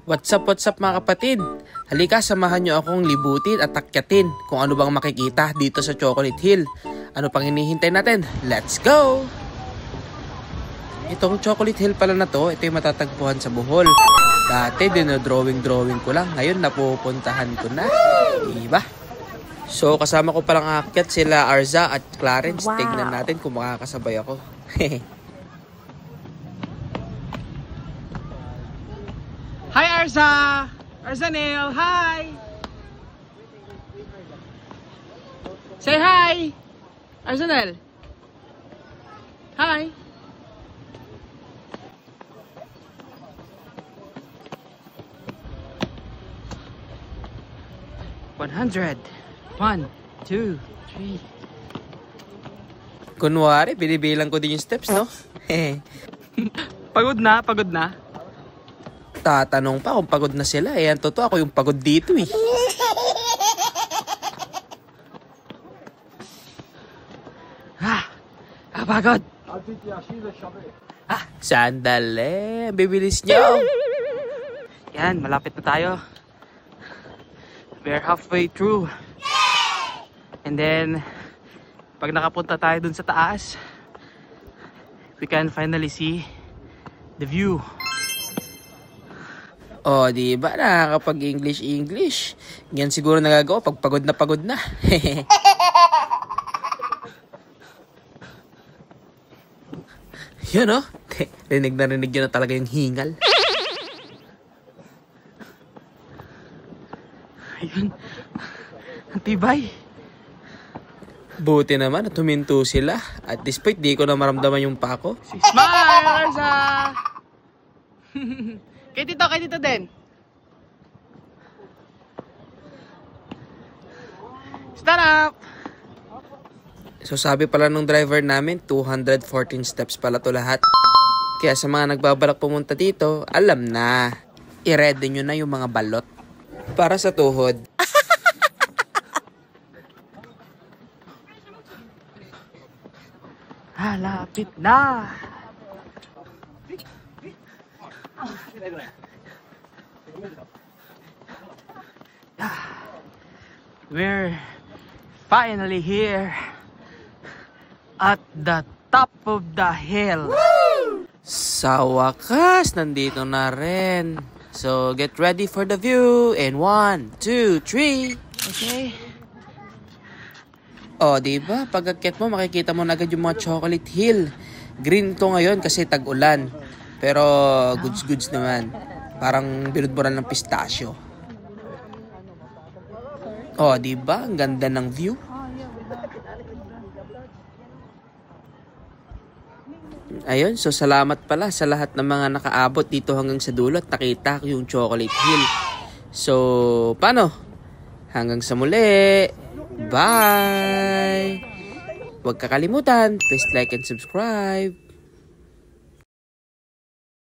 What's up mga kapatid? Halika, samahan nyo akong libutin at akyatin kung ano bang makikita dito sa Chocolate Hill. Ano pang hinihintay natin? Let's go! Itong Chocolate Hill pala na to, ito yung matatagpuan sa Bohol. Dati dinodrawing ko lang, ngayon napupuntahan ko na. Diba? So kasama ko palang aakyat sila Arza at Clarence. Wow. Tignan natin kung makakasabay ako. Hi Arza! Arzanel, hi! Say hi! Arzanel! Hi! $100. 1, 2, 3. Kunwari, binibilang ko din yung steps, no? Pagod na? Tatanong pa kung pagod na sila. Eh, ang totoo, ako yung pagod dito eh. Pagod! Sandali. Bibilis nyo. Yan, malapit na tayo. We're halfway through. And then, pag nakapunta tayo dun sa taas, we can finally see the view. Oh, di ba? Nakakapag-English. Yan siguro nagagawa pag pagod na. Yun, oh. Rinig nyo na talaga yung hingal. Ayun. Ang tibay. Buti naman at huminto sila. At this point, di ko na maramdaman yung pako. Smile, Arza! Kay tito din. Stand up! So sabi pala nung driver namin, 214 steps pala to lahat. Kaya sa mga nagbabalak pumunta dito, alam na. I-ready nyo na yung mga balot. Para sa tuhod. Halapit na! We're finally here at the top of the hill. Woo! Sa wakas, nandito na rin. So, get ready for the view in 1, 2, 3. Okay. Oh, diba? Pag akyat mo, makikita mo na agad yung mga Chocolate Hill. Green to ngayon kasi tag-ulan. Pero, goods naman. Parang binudburan ng pistachio. Oh, diba? Ang ganda ng view. Ayun, so salamat pala sa lahat ng mga nakaabot dito hanggang sa dulo at nakita yung Chocolate Hill. So, paano? Hanggang sa muli. Bye! Huwag kakalimutan, please like and subscribe.